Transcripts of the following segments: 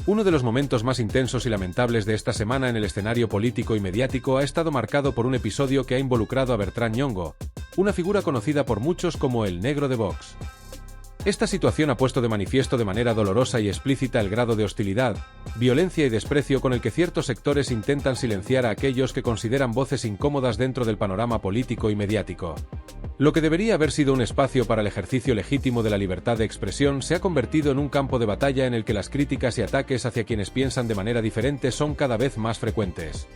Uno de los momentos más intensos y lamentables de esta semana en el escenario político y mediático ha estado marcado por un episodio que ha involucrado a Bertrán Nyong'o, una figura conocida por muchos como el Negro de Vox. Esta situación ha puesto de manifiesto de manera dolorosa y explícita el grado de hostilidad, violencia y desprecio con el que ciertos sectores intentan silenciar a aquellos que consideran voces incómodas dentro del panorama político y mediático. Lo que debería haber sido un espacio para el ejercicio legítimo de la libertad de expresión se ha convertido en un campo de batalla en el que las críticas y ataques hacia quienes piensan de manera diferente son cada vez más frecuentes.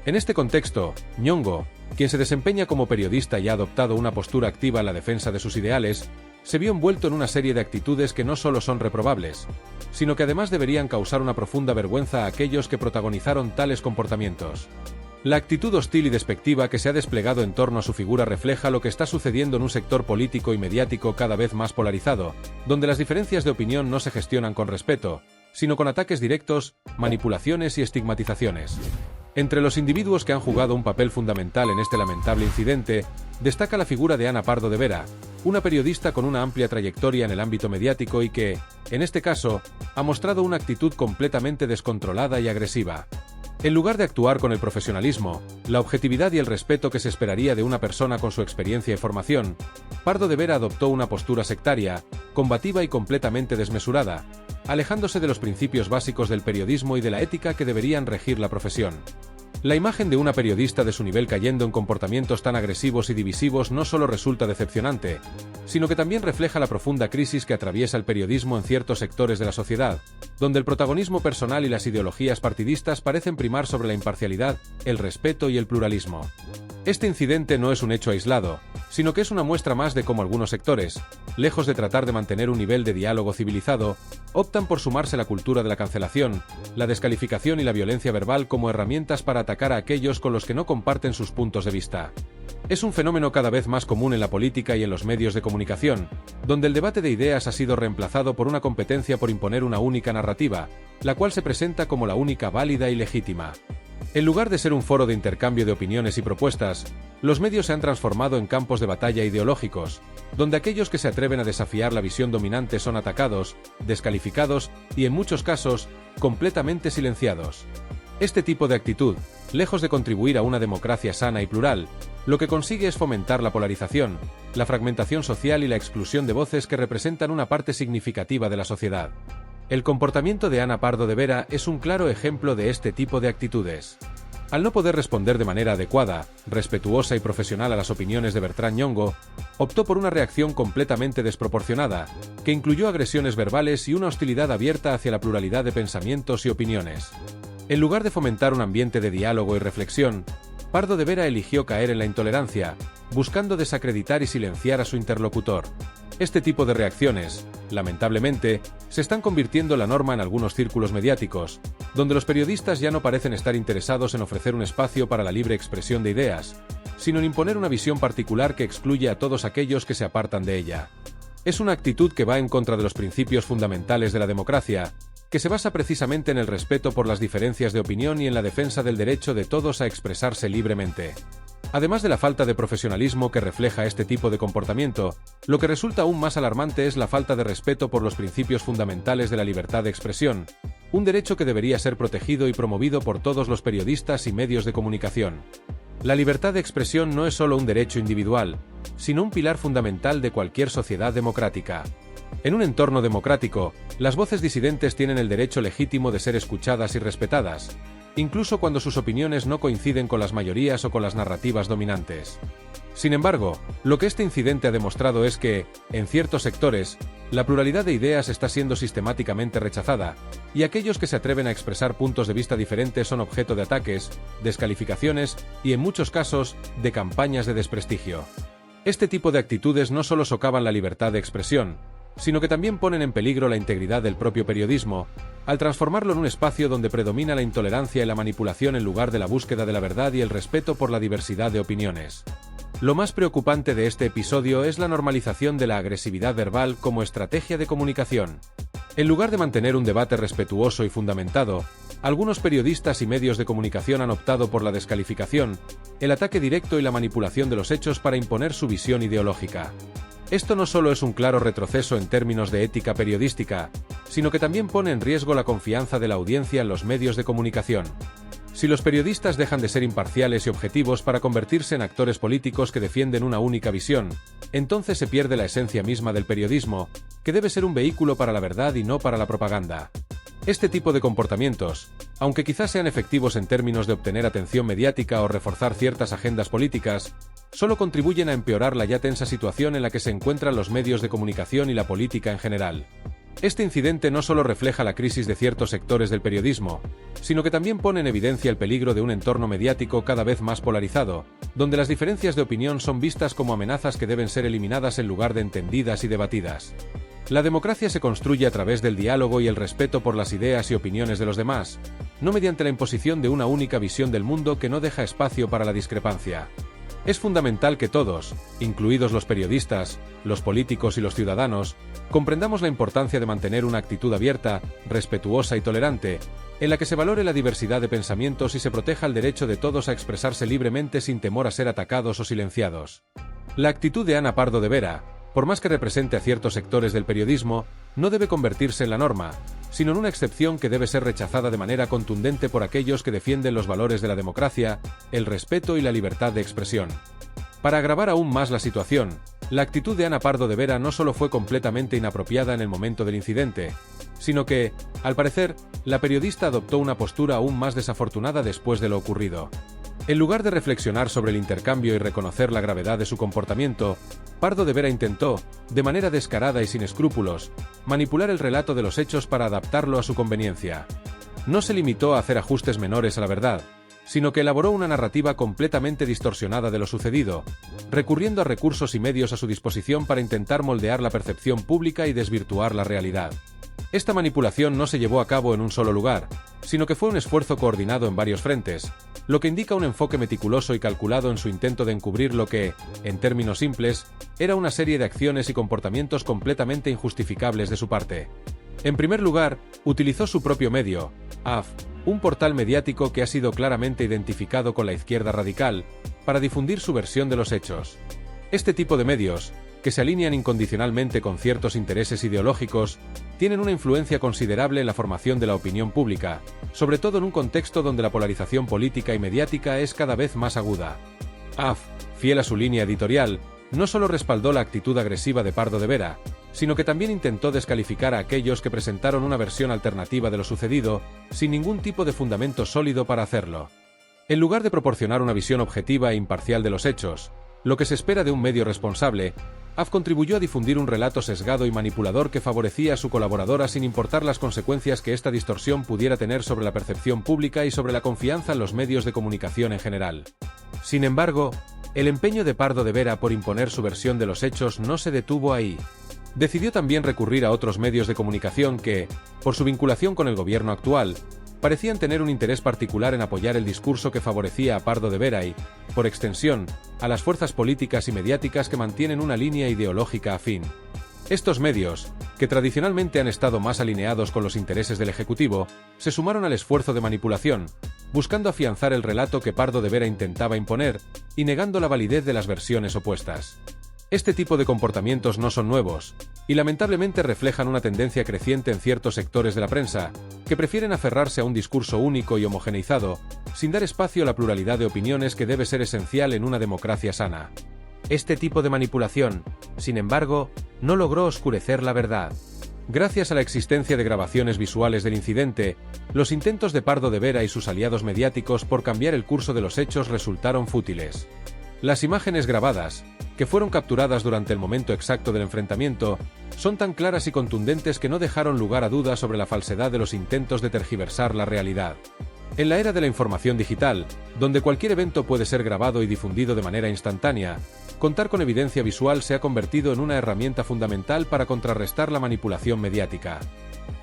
En este contexto, Nyong'o, quien se desempeña como periodista y ha adoptado una postura activa en la defensa de sus ideales, se vio envuelto en una serie de actitudes que no solo son reprobables, sino que además deberían causar una profunda vergüenza a aquellos que protagonizaron tales comportamientos. La actitud hostil y despectiva que se ha desplegado en torno a su figura refleja lo que está sucediendo en un sector político y mediático cada vez más polarizado, donde las diferencias de opinión no se gestionan con respeto, sino con ataques directos, manipulaciones y estigmatizaciones. Entre los individuos que han jugado un papel fundamental en este lamentable incidente, destaca la figura de Ana Pardo de Vera, una periodista con una amplia trayectoria en el ámbito mediático y que, en este caso, ha mostrado una actitud completamente descontrolada y agresiva. En lugar de actuar con el profesionalismo, la objetividad y el respeto que se esperaría de una persona con su experiencia y formación, Pardo de Vera adoptó una postura sectaria, combativa y completamente desmesurada, alejándose de los principios básicos del periodismo y de la ética que deberían regir la profesión. La imagen de una periodista de su nivel cayendo en comportamientos tan agresivos y divisivos no solo resulta decepcionante, sino que también refleja la profunda crisis que atraviesa el periodismo en ciertos sectores de la sociedad, donde el protagonismo personal y las ideologías partidistas parecen primar sobre la imparcialidad, el respeto y el pluralismo. Este incidente no es un hecho aislado, sino que es una muestra más de cómo algunos sectores, lejos de tratar de mantener un nivel de diálogo civilizado, optan por sumarse a la cultura de la cancelación, la descalificación y la violencia verbal como herramientas para atacar a aquellos con los que no comparten sus puntos de vista. Es un fenómeno cada vez más común en la política y en los medios de comunicación, donde el debate de ideas ha sido reemplazado por una competencia por imponer una única narrativa, la cual se presenta como la única válida y legítima. En lugar de ser un foro de intercambio de opiniones y propuestas, los medios se han transformado en campos de batalla ideológicos, donde aquellos que se atreven a desafiar la visión dominante son atacados, descalificados y, en muchos casos, completamente silenciados. Este tipo de actitud, lejos de contribuir a una democracia sana y plural, lo que consigue es fomentar la polarización, la fragmentación social y la exclusión de voces que representan una parte significativa de la sociedad. El comportamiento de Ana Pardo de Vera es un claro ejemplo de este tipo de actitudes. Al no poder responder de manera adecuada, respetuosa y profesional a las opiniones de Bertrán Nyong'o, optó por una reacción completamente desproporcionada, que incluyó agresiones verbales y una hostilidad abierta hacia la pluralidad de pensamientos y opiniones. En lugar de fomentar un ambiente de diálogo y reflexión, Pardo de Vera eligió caer en la intolerancia, buscando desacreditar y silenciar a su interlocutor. Este tipo de reacciones, lamentablemente, se están convirtiendo en la norma en algunos círculos mediáticos, donde los periodistas ya no parecen estar interesados en ofrecer un espacio para la libre expresión de ideas, sino en imponer una visión particular que excluye a todos aquellos que se apartan de ella. Es una actitud que va en contra de los principios fundamentales de la democracia, que se basa precisamente en el respeto por las diferencias de opinión y en la defensa del derecho de todos a expresarse libremente. Además de la falta de profesionalismo que refleja este tipo de comportamiento, lo que resulta aún más alarmante es la falta de respeto por los principios fundamentales de la libertad de expresión, un derecho que debería ser protegido y promovido por todos los periodistas y medios de comunicación. La libertad de expresión no es solo un derecho individual, sino un pilar fundamental de cualquier sociedad democrática. En un entorno democrático, las voces disidentes tienen el derecho legítimo de ser escuchadas y respetadas, incluso cuando sus opiniones no coinciden con las mayorías o con las narrativas dominantes. Sin embargo, lo que este incidente ha demostrado es que, en ciertos sectores, la pluralidad de ideas está siendo sistemáticamente rechazada, y aquellos que se atreven a expresar puntos de vista diferentes son objeto de ataques, descalificaciones y, en muchos casos, de campañas de desprestigio. Este tipo de actitudes no solo socavan la libertad de expresión, sino que también ponen en peligro la integridad del propio periodismo, al transformarlo en un espacio donde predomina la intolerancia y la manipulación en lugar de la búsqueda de la verdad y el respeto por la diversidad de opiniones. Lo más preocupante de este episodio es la normalización de la agresividad verbal como estrategia de comunicación. En lugar de mantener un debate respetuoso y fundamentado, algunos periodistas y medios de comunicación han optado por la descalificación, el ataque directo y la manipulación de los hechos para imponer su visión ideológica. Esto no solo es un claro retroceso en términos de ética periodística, sino que también pone en riesgo la confianza de la audiencia en los medios de comunicación. Si los periodistas dejan de ser imparciales y objetivos para convertirse en actores políticos que defienden una única visión, entonces se pierde la esencia misma del periodismo, que debe ser un vehículo para la verdad y no para la propaganda. Este tipo de comportamientos, aunque quizás sean efectivos en términos de obtener atención mediática o reforzar ciertas agendas políticas, solo contribuyen a empeorar la ya tensa situación en la que se encuentran los medios de comunicación y la política en general. Este incidente no solo refleja la crisis de ciertos sectores del periodismo, sino que también pone en evidencia el peligro de un entorno mediático cada vez más polarizado, donde las diferencias de opinión son vistas como amenazas que deben ser eliminadas en lugar de entendidas y debatidas. La democracia se construye a través del diálogo y el respeto por las ideas y opiniones de los demás, no mediante la imposición de una única visión del mundo que no deja espacio para la discrepancia. Es fundamental que todos, incluidos los periodistas, los políticos y los ciudadanos, comprendamos la importancia de mantener una actitud abierta, respetuosa y tolerante, en la que se valore la diversidad de pensamientos y se proteja el derecho de todos a expresarse libremente sin temor a ser atacados o silenciados. La actitud de Ana Pardo de Vera, por más que represente a ciertos sectores del periodismo, no debe convertirse en la norma, sino en una excepción que debe ser rechazada de manera contundente por aquellos que defienden los valores de la democracia, el respeto y la libertad de expresión. Para agravar aún más la situación, la actitud de Ana Pardo de Vera no solo fue completamente inapropiada en el momento del incidente, sino que, al parecer, la periodista adoptó una postura aún más desafortunada después de lo ocurrido. En lugar de reflexionar sobre el intercambio y reconocer la gravedad de su comportamiento, Pardo de Vera intentó, de manera descarada y sin escrúpulos, manipular el relato de los hechos para adaptarlo a su conveniencia. No se limitó a hacer ajustes menores a la verdad, sino que elaboró una narrativa completamente distorsionada de lo sucedido, recurriendo a recursos y medios a su disposición para intentar moldear la percepción pública y desvirtuar la realidad. Esta manipulación no se llevó a cabo en un solo lugar, sino que fue un esfuerzo coordinado en varios frentes, lo que indica un enfoque meticuloso y calculado en su intento de encubrir lo que, en términos simples, era una serie de acciones y comportamientos completamente injustificables de su parte. En primer lugar, utilizó su propio medio, AF, un portal mediático que ha sido claramente identificado con la izquierda radical, para difundir su versión de los hechos. Este tipo de medios, que se alinean incondicionalmente con ciertos intereses ideológicos, tienen una influencia considerable en la formación de la opinión pública, sobre todo en un contexto donde la polarización política y mediática es cada vez más aguda. AF, fiel a su línea editorial, no solo respaldó la actitud agresiva de Pardo de Vera, sino que también intentó descalificar a aquellos que presentaron una versión alternativa de lo sucedido, sin ningún tipo de fundamento sólido para hacerlo. En lugar de proporcionar una visión objetiva e imparcial de los hechos, lo que se espera de un medio responsable, AF contribuyó a difundir un relato sesgado y manipulador que favorecía a su colaboradora sin importar las consecuencias que esta distorsión pudiera tener sobre la percepción pública y sobre la confianza en los medios de comunicación en general. Sin embargo, el empeño de Pardo de Vera por imponer su versión de los hechos no se detuvo ahí. Decidió también recurrir a otros medios de comunicación que, por su vinculación con el gobierno actual, parecían tener un interés particular en apoyar el discurso que favorecía a Pardo de Vera y, por extensión, a las fuerzas políticas y mediáticas que mantienen una línea ideológica afín. Estos medios, que tradicionalmente han estado más alineados con los intereses del Ejecutivo, se sumaron al esfuerzo de manipulación, buscando afianzar el relato que Pardo de Vera intentaba imponer, y negando la validez de las versiones opuestas. Este tipo de comportamientos no son nuevos, y lamentablemente reflejan una tendencia creciente en ciertos sectores de la prensa, que prefieren aferrarse a un discurso único y homogeneizado, sin dar espacio a la pluralidad de opiniones que debe ser esencial en una democracia sana. Este tipo de manipulación, sin embargo, no logró oscurecer la verdad. Gracias a la existencia de grabaciones visuales del incidente, los intentos de Pardo de Vera y sus aliados mediáticos por cambiar el curso de los hechos resultaron fútiles. Las imágenes grabadas, que fueron capturadas durante el momento exacto del enfrentamiento, son tan claras y contundentes que no dejaron lugar a dudas sobre la falsedad de los intentos de tergiversar la realidad. En la era de la información digital, donde cualquier evento puede ser grabado y difundido de manera instantánea, contar con evidencia visual se ha convertido en una herramienta fundamental para contrarrestar la manipulación mediática.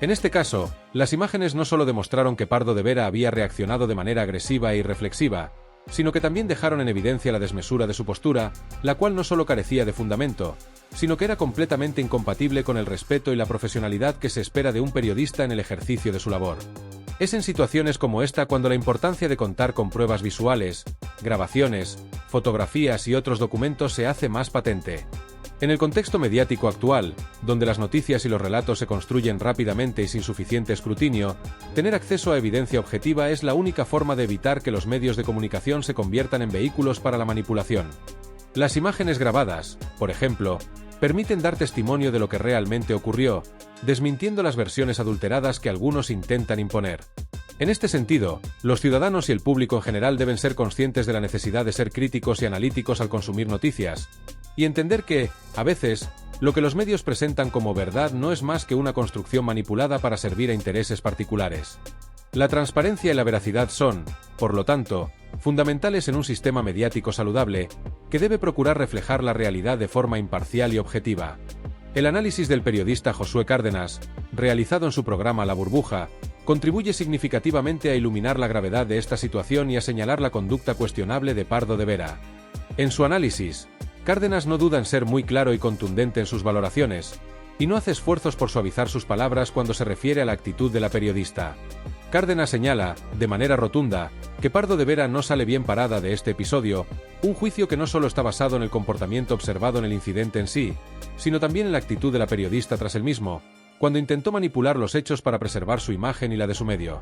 En este caso, las imágenes no solo demostraron que Pardo de Vera había reaccionado de manera agresiva e irreflexiva, sino que también dejaron en evidencia la desmesura de su postura, la cual no solo carecía de fundamento, sino que era completamente incompatible con el respeto y la profesionalidad que se espera de un periodista en el ejercicio de su labor. Es en situaciones como esta cuando la importancia de contar con pruebas visuales, grabaciones, fotografías y otros documentos se hace más patente. En el contexto mediático actual, donde las noticias y los relatos se construyen rápidamente y sin suficiente escrutinio, tener acceso a evidencia objetiva es la única forma de evitar que los medios de comunicación se conviertan en vehículos para la manipulación. Las imágenes grabadas, por ejemplo, permiten dar testimonio de lo que realmente ocurrió, desmintiendo las versiones adulteradas que algunos intentan imponer. En este sentido, los ciudadanos y el público en general deben ser conscientes de la necesidad de ser críticos y analíticos al consumir noticias, y entender que, a veces, lo que los medios presentan como verdad no es más que una construcción manipulada para servir a intereses particulares. La transparencia y la veracidad son, por lo tanto, fundamentales en un sistema mediático saludable, que debe procurar reflejar la realidad de forma imparcial y objetiva. El análisis del periodista Josué Cárdenas, realizado en su programa La Burbuja, contribuye significativamente a iluminar la gravedad de esta situación y a señalar la conducta cuestionable de Pardo de Vera. En su análisis, Cárdenas no duda en ser muy claro y contundente en sus valoraciones, y no hace esfuerzos por suavizar sus palabras cuando se refiere a la actitud de la periodista. Cárdenas señala, de manera rotunda, que Pardo de Vera no sale bien parada de este episodio, un juicio que no solo está basado en el comportamiento observado en el incidente en sí, sino también en la actitud de la periodista tras el mismo, cuando intentó manipular los hechos para preservar su imagen y la de su medio.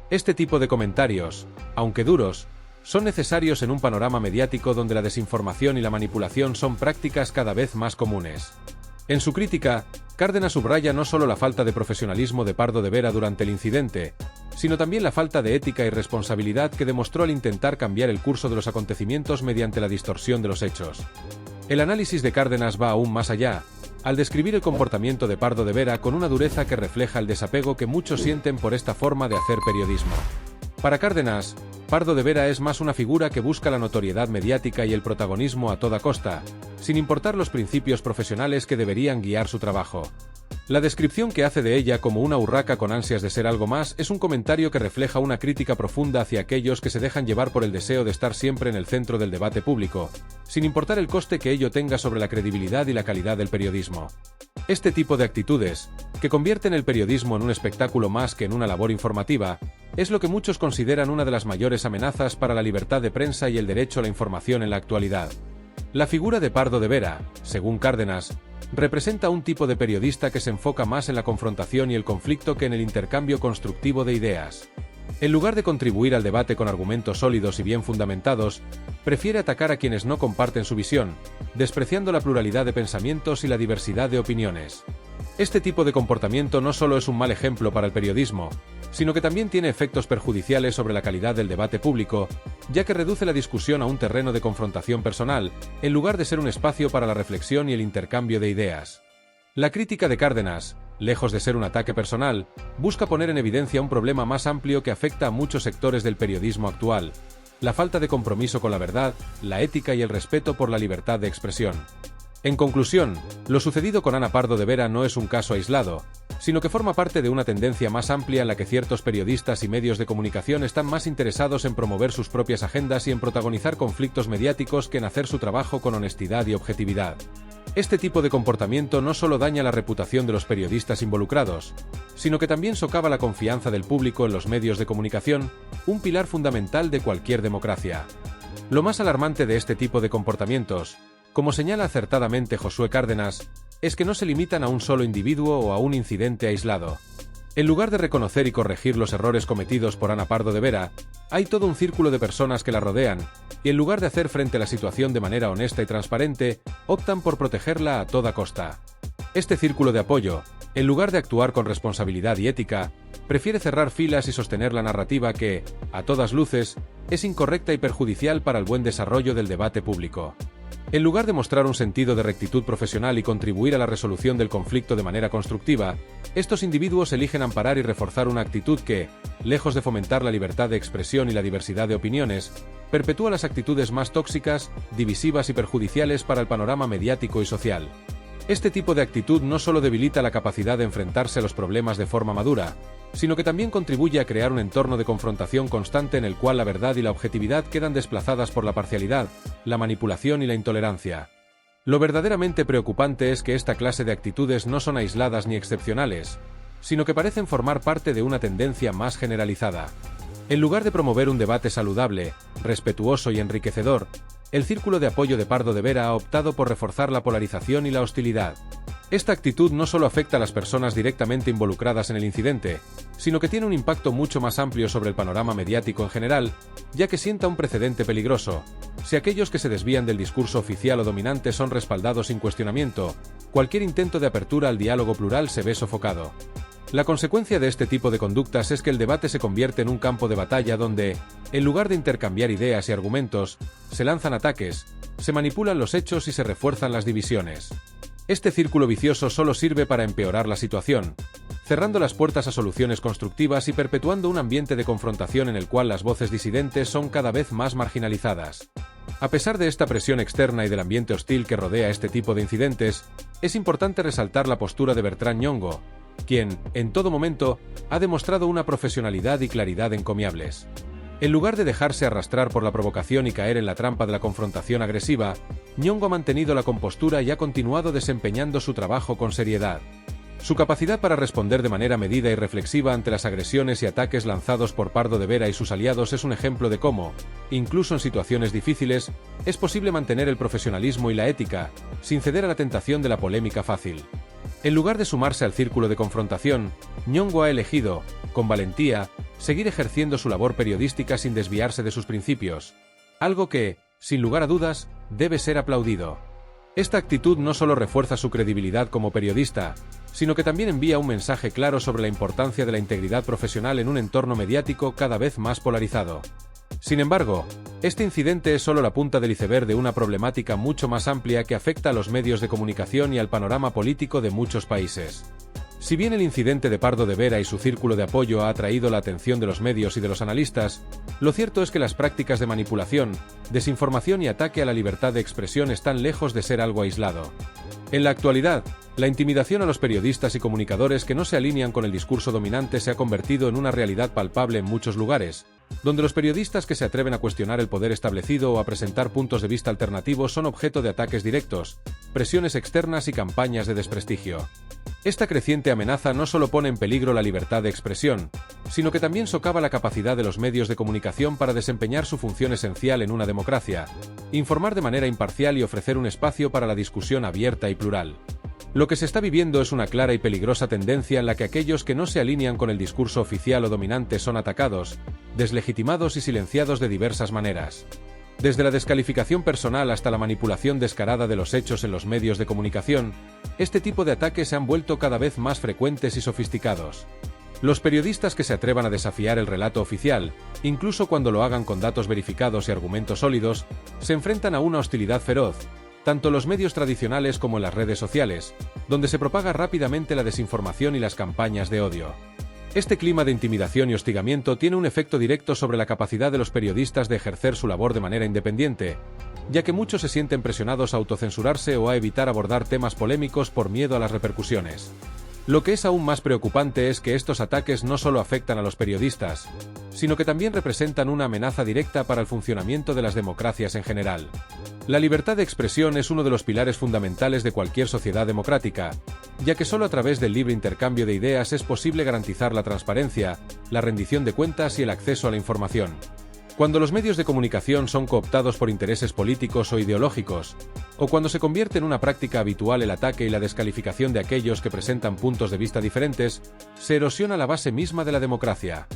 Este tipo de comentarios, aunque duros, son necesarios en un panorama mediático donde la desinformación y la manipulación son prácticas cada vez más comunes. En su crítica, Cárdenas subraya no solo la falta de profesionalismo de Pardo de Vera durante el incidente, sino también la falta de ética y responsabilidad que demostró al intentar cambiar el curso de los acontecimientos mediante la distorsión de los hechos. El análisis de Cárdenas va aún más allá, al describir el comportamiento de Pardo de Vera con una dureza que refleja el desapego que muchos sienten por esta forma de hacer periodismo. Para Cárdenas, Pardo de Vera es más una figura que busca la notoriedad mediática y el protagonismo a toda costa, sin importar los principios profesionales que deberían guiar su trabajo. La descripción que hace de ella como una urraca con ansias de ser algo más es un comentario que refleja una crítica profunda hacia aquellos que se dejan llevar por el deseo de estar siempre en el centro del debate público, sin importar el coste que ello tenga sobre la credibilidad y la calidad del periodismo. Este tipo de actitudes, que convierten el periodismo en un espectáculo más que en una labor informativa, es lo que muchos consideran una de las mayores amenazas para la libertad de prensa y el derecho a la información en la actualidad. La figura de Pardo de Vera, según Cárdenas, representa un tipo de periodista que se enfoca más en la confrontación y el conflicto que en el intercambio constructivo de ideas. En lugar de contribuir al debate con argumentos sólidos y bien fundamentados, prefiere atacar a quienes no comparten su visión, despreciando la pluralidad de pensamientos y la diversidad de opiniones. Este tipo de comportamiento no solo es un mal ejemplo para el periodismo, sino que también tiene efectos perjudiciales sobre la calidad del debate público, ya que reduce la discusión a un terreno de confrontación personal, en lugar de ser un espacio para la reflexión y el intercambio de ideas. La crítica de Cárdenas, lejos de ser un ataque personal, busca poner en evidencia un problema más amplio que afecta a muchos sectores del periodismo actual: la falta de compromiso con la verdad, la ética y el respeto por la libertad de expresión. En conclusión, lo sucedido con Ana Pardo de Vera no es un caso aislado, sino que forma parte de una tendencia más amplia en la que ciertos periodistas y medios de comunicación están más interesados en promover sus propias agendas y en protagonizar conflictos mediáticos que en hacer su trabajo con honestidad y objetividad. Este tipo de comportamiento no solo daña la reputación de los periodistas involucrados, sino que también socava la confianza del público en los medios de comunicación, un pilar fundamental de cualquier democracia. Lo más alarmante de este tipo de comportamientos, como señala acertadamente Josué Cárdenas, es que no se limitan a un solo individuo o a un incidente aislado. En lugar de reconocer y corregir los errores cometidos por Ana Pardo de Vera, hay todo un círculo de personas que la rodean, y en lugar de hacer frente a la situación de manera honesta y transparente, optan por protegerla a toda costa. Este círculo de apoyo, en lugar de actuar con responsabilidad y ética, prefiere cerrar filas y sostener la narrativa que, a todas luces, es incorrecta y perjudicial para el buen desarrollo del debate público. En lugar de mostrar un sentido de rectitud profesional y contribuir a la resolución del conflicto de manera constructiva, estos individuos eligen amparar y reforzar una actitud que, lejos de fomentar la libertad de expresión y la diversidad de opiniones, perpetúa las actitudes más tóxicas, divisivas y perjudiciales para el panorama mediático y social. Este tipo de actitud no solo debilita la capacidad de enfrentarse a los problemas de forma madura, sino que también contribuye a crear un entorno de confrontación constante en el cual la verdad y la objetividad quedan desplazadas por la parcialidad, la manipulación y la intolerancia. Lo verdaderamente preocupante es que esta clase de actitudes no son aisladas ni excepcionales, sino que parecen formar parte de una tendencia más generalizada. En lugar de promover un debate saludable, respetuoso y enriquecedor, el círculo de apoyo de Pardo de Vera ha optado por reforzar la polarización y la hostilidad. Esta actitud no solo afecta a las personas directamente involucradas en el incidente, sino que tiene un impacto mucho más amplio sobre el panorama mediático en general, ya que sienta un precedente peligroso. Si aquellos que se desvían del discurso oficial o dominante son respaldados sin cuestionamiento, cualquier intento de apertura al diálogo plural se ve sofocado. La consecuencia de este tipo de conductas es que el debate se convierte en un campo de batalla donde, en lugar de intercambiar ideas y argumentos, se lanzan ataques, se manipulan los hechos y se refuerzan las divisiones. Este círculo vicioso solo sirve para empeorar la situación, cerrando las puertas a soluciones constructivas y perpetuando un ambiente de confrontación en el cual las voces disidentes son cada vez más marginalizadas. A pesar de esta presión externa y del ambiente hostil que rodea este tipo de incidentes, es importante resaltar la postura de Bertrand Nyong'o, quien, en todo momento, ha demostrado una profesionalidad y claridad encomiables. En lugar de dejarse arrastrar por la provocación y caer en la trampa de la confrontación agresiva, Nyong'o ha mantenido la compostura y ha continuado desempeñando su trabajo con seriedad. Su capacidad para responder de manera medida y reflexiva ante las agresiones y ataques lanzados por Pardo de Vera y sus aliados es un ejemplo de cómo, incluso en situaciones difíciles, es posible mantener el profesionalismo y la ética, sin ceder a la tentación de la polémica fácil. En lugar de sumarse al círculo de confrontación, Nyong'o ha elegido, con valentía, seguir ejerciendo su labor periodística sin desviarse de sus principios, algo que, sin lugar a dudas, debe ser aplaudido. Esta actitud no solo refuerza su credibilidad como periodista, sino que también envía un mensaje claro sobre la importancia de la integridad profesional en un entorno mediático cada vez más polarizado. Sin embargo, este incidente es solo la punta del iceberg de una problemática mucho más amplia que afecta a los medios de comunicación y al panorama político de muchos países. Si bien el incidente de Pardo de Vera y su círculo de apoyo ha atraído la atención de los medios y de los analistas, lo cierto es que las prácticas de manipulación, desinformación y ataque a la libertad de expresión están lejos de ser algo aislado. En la actualidad, la intimidación a los periodistas y comunicadores que no se alinean con el discurso dominante se ha convertido en una realidad palpable en muchos lugares, donde los periodistas que se atreven a cuestionar el poder establecido o a presentar puntos de vista alternativos son objeto de ataques directos, presiones externas y campañas de desprestigio. Esta creciente amenaza no solo pone en peligro la libertad de expresión, sino que también socava la capacidad de los medios de comunicación para desempeñar su función esencial en una democracia: informar de manera imparcial y ofrecer un espacio para la discusión abierta y plural. Lo que se está viviendo es una clara y peligrosa tendencia en la que aquellos que no se alinean con el discurso oficial o dominante son atacados, deslegitimados y silenciados de diversas maneras. Desde la descalificación personal hasta la manipulación descarada de los hechos en los medios de comunicación, este tipo de ataques se han vuelto cada vez más frecuentes y sofisticados. Los periodistas que se atrevan a desafiar el relato oficial, incluso cuando lo hagan con datos verificados y argumentos sólidos, se enfrentan a una hostilidad feroz, tanto en los medios tradicionales como en las redes sociales, donde se propaga rápidamente la desinformación y las campañas de odio. Este clima de intimidación y hostigamiento tiene un efecto directo sobre la capacidad de los periodistas de ejercer su labor de manera independiente, ya que muchos se sienten presionados a autocensurarse o a evitar abordar temas polémicos por miedo a las repercusiones. Lo que es aún más preocupante es que estos ataques no solo afectan a los periodistas, sino que también representan una amenaza directa para el funcionamiento de las democracias en general. La libertad de expresión es uno de los pilares fundamentales de cualquier sociedad democrática, ya que solo a través del libre intercambio de ideas es posible garantizar la transparencia, la rendición de cuentas y el acceso a la información. Cuando los medios de comunicación son cooptados por intereses políticos o ideológicos, o cuando se convierte en una práctica habitual el ataque y la descalificación de aquellos que presentan puntos de vista diferentes, se erosiona la base misma de la democracia.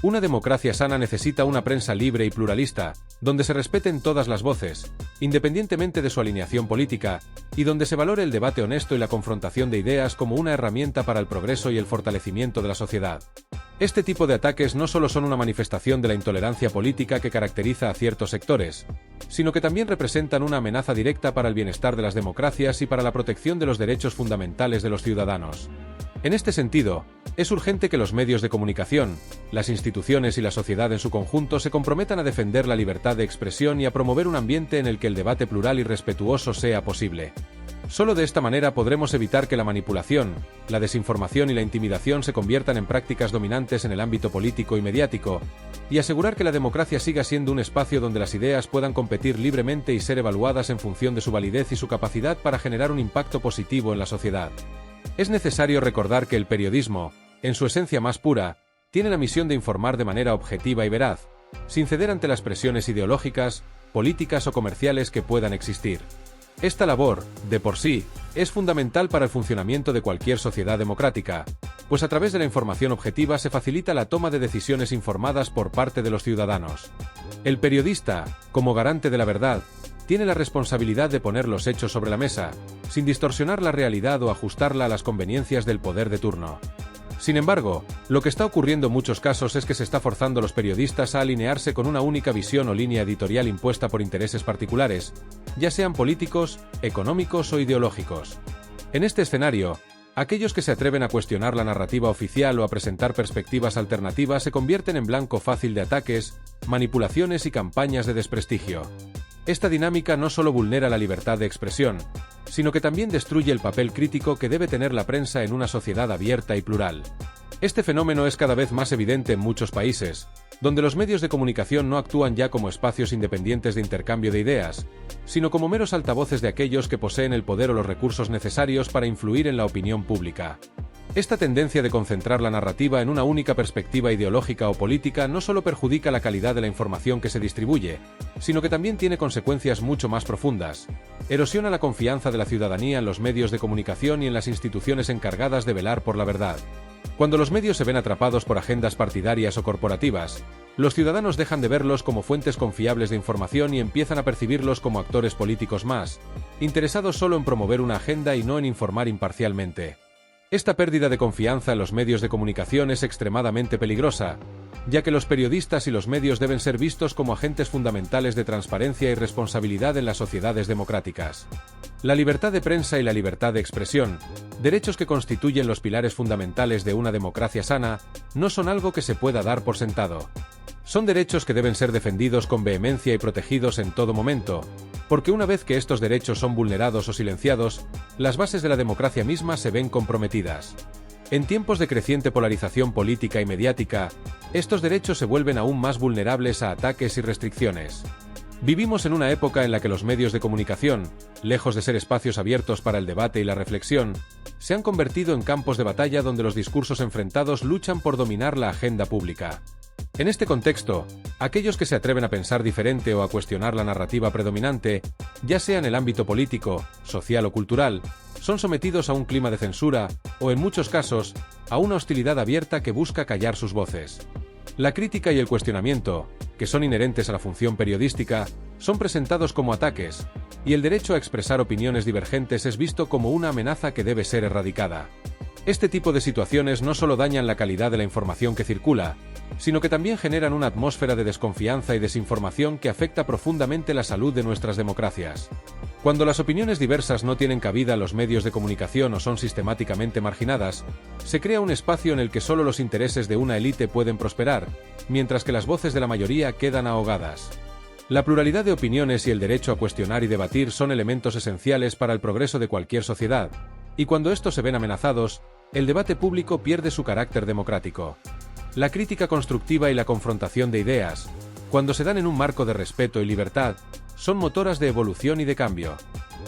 Una democracia sana necesita una prensa libre y pluralista, donde se respeten todas las voces, independientemente de su alineación política, y donde se valore el debate honesto y la confrontación de ideas como una herramienta para el progreso y el fortalecimiento de la sociedad. Este tipo de ataques no solo son una manifestación de la intolerancia política que caracteriza a ciertos sectores, sino que también representan una amenaza directa para el bienestar de las democracias y para la protección de los derechos fundamentales de los ciudadanos. En este sentido, es urgente que los medios de comunicación, las instituciones y la sociedad en su conjunto se comprometan a defender la libertad de expresión y a promover un ambiente en el que el debate plural y respetuoso sea posible. Solo de esta manera podremos evitar que la manipulación, la desinformación y la intimidación se conviertan en prácticas dominantes en el ámbito político y mediático, y asegurar que la democracia siga siendo un espacio donde las ideas puedan competir libremente y ser evaluadas en función de su validez y su capacidad para generar un impacto positivo en la sociedad. Es necesario recordar que el periodismo, en su esencia más pura, tiene la misión de informar de manera objetiva y veraz, sin ceder ante las presiones ideológicas, políticas o comerciales que puedan existir. Esta labor, de por sí, es fundamental para el funcionamiento de cualquier sociedad democrática, pues a través de la información objetiva se facilita la toma de decisiones informadas por parte de los ciudadanos. El periodista, como garante de la verdad, tiene la responsabilidad de poner los hechos sobre la mesa, sin distorsionar la realidad o ajustarla a las conveniencias del poder de turno. Sin embargo, lo que está ocurriendo en muchos casos es que se está forzando a los periodistas a alinearse con una única visión o línea editorial impuesta por intereses particulares, ya sean políticos, económicos o ideológicos. En este escenario, aquellos que se atreven a cuestionar la narrativa oficial o a presentar perspectivas alternativas se convierten en blanco fácil de ataques, manipulaciones y campañas de desprestigio. Esta dinámica no solo vulnera la libertad de expresión, sino que también destruye el papel crítico que debe tener la prensa en una sociedad abierta y plural. Este fenómeno es cada vez más evidente en muchos países, donde los medios de comunicación no actúan ya como espacios independientes de intercambio de ideas, sino como meros altavoces de aquellos que poseen el poder o los recursos necesarios para influir en la opinión pública. Esta tendencia de concentrar la narrativa en una única perspectiva ideológica o política no solo perjudica la calidad de la información que se distribuye, sino que también tiene consecuencias mucho más profundas. Erosiona la confianza de la ciudadanía en los medios de comunicación y en las instituciones encargadas de velar por la verdad. Cuando los medios se ven atrapados por agendas partidarias o corporativas, los ciudadanos dejan de verlos como fuentes confiables de información y empiezan a percibirlos como actores políticos más, interesados solo en promover una agenda y no en informar imparcialmente. Esta pérdida de confianza en los medios de comunicación es extremadamente peligrosa, ya que los periodistas y los medios deben ser vistos como agentes fundamentales de transparencia y responsabilidad en las sociedades democráticas. La libertad de prensa y la libertad de expresión, derechos que constituyen los pilares fundamentales de una democracia sana, no son algo que se pueda dar por sentado. Son derechos que deben ser defendidos con vehemencia y protegidos en todo momento, porque una vez que estos derechos son vulnerados o silenciados, las bases de la democracia misma se ven comprometidas. En tiempos de creciente polarización política y mediática, estos derechos se vuelven aún más vulnerables a ataques y restricciones. Vivimos en una época en la que los medios de comunicación, lejos de ser espacios abiertos para el debate y la reflexión, se han convertido en campos de batalla donde los discursos enfrentados luchan por dominar la agenda pública. En este contexto, aquellos que se atreven a pensar diferente o a cuestionar la narrativa predominante, ya sea en el ámbito político, social o cultural, son sometidos a un clima de censura, o en muchos casos, a una hostilidad abierta que busca callar sus voces. La crítica y el cuestionamiento, que son inherentes a la función periodística, son presentados como ataques, y el derecho a expresar opiniones divergentes es visto como una amenaza que debe ser erradicada. Este tipo de situaciones no solo dañan la calidad de la información que circula, sino que también generan una atmósfera de desconfianza y desinformación que afecta profundamente la salud de nuestras democracias. Cuando las opiniones diversas no tienen cabida en los medios de comunicación o son sistemáticamente marginadas, se crea un espacio en el que solo los intereses de una élite pueden prosperar, mientras que las voces de la mayoría quedan ahogadas. La pluralidad de opiniones y el derecho a cuestionar y debatir son elementos esenciales para el progreso de cualquier sociedad, y cuando estos se ven amenazados, el debate público pierde su carácter democrático. La crítica constructiva y la confrontación de ideas, cuando se dan en un marco de respeto y libertad, son motoras de evolución y de cambio.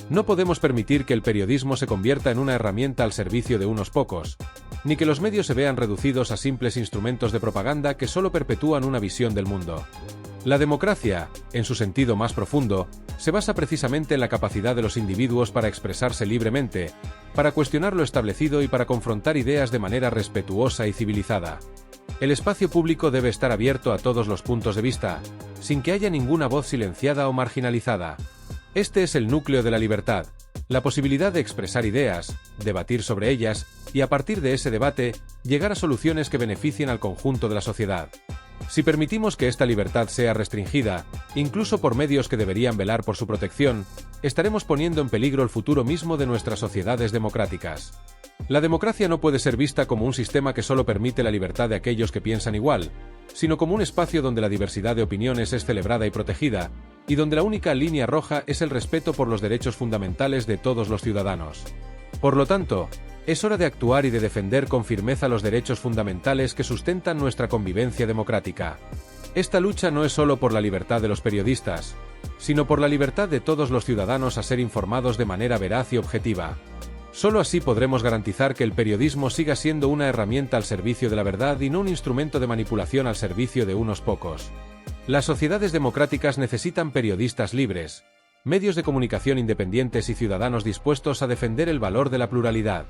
No podemos permitir que el periodismo se convierta en una herramienta al servicio de unos pocos, ni que los medios se vean reducidos a simples instrumentos de propaganda que solo perpetúan una visión del mundo. La democracia, en su sentido más profundo, se basa precisamente en la capacidad de los individuos para expresarse libremente, para cuestionar lo establecido y para confrontar ideas de manera respetuosa y civilizada. El espacio público debe estar abierto a todos los puntos de vista, sin que haya ninguna voz silenciada o marginalizada. Este es el núcleo de la libertad, la posibilidad de expresar ideas, debatir sobre ellas, y a partir de ese debate, llegar a soluciones que beneficien al conjunto de la sociedad. Si permitimos que esta libertad sea restringida, incluso por medios que deberían velar por su protección, estaremos poniendo en peligro el futuro mismo de nuestras sociedades democráticas. La democracia no puede ser vista como un sistema que solo permite la libertad de aquellos que piensan igual, sino como un espacio donde la diversidad de opiniones es celebrada y protegida, y donde la única línea roja es el respeto por los derechos fundamentales de todos los ciudadanos. Por lo tanto, es hora de actuar y de defender con firmeza los derechos fundamentales que sustentan nuestra convivencia democrática. Esta lucha no es solo por la libertad de los periodistas, sino por la libertad de todos los ciudadanos a ser informados de manera veraz y objetiva. Solo así podremos garantizar que el periodismo siga siendo una herramienta al servicio de la verdad y no un instrumento de manipulación al servicio de unos pocos. Las sociedades democráticas necesitan periodistas libres, medios de comunicación independientes y ciudadanos dispuestos a defender el valor de la pluralidad.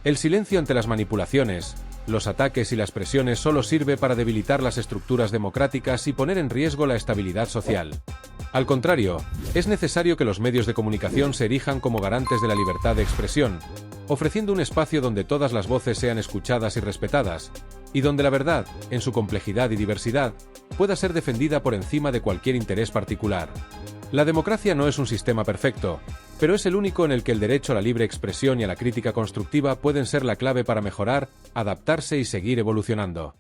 El silencio ante las manipulaciones, los ataques y las presiones solo sirve para debilitar las estructuras democráticas y poner en riesgo la estabilidad social. Al contrario, es necesario que los medios de comunicación se erijan como garantes de la libertad de expresión, ofreciendo un espacio donde todas las voces sean escuchadas y respetadas, y donde la verdad, en su complejidad y diversidad, pueda ser defendida por encima de cualquier interés particular. La democracia no es un sistema perfecto, pero es el único en el que el derecho a la libre expresión y a la crítica constructiva pueden ser la clave para mejorar, adaptarse y seguir evolucionando.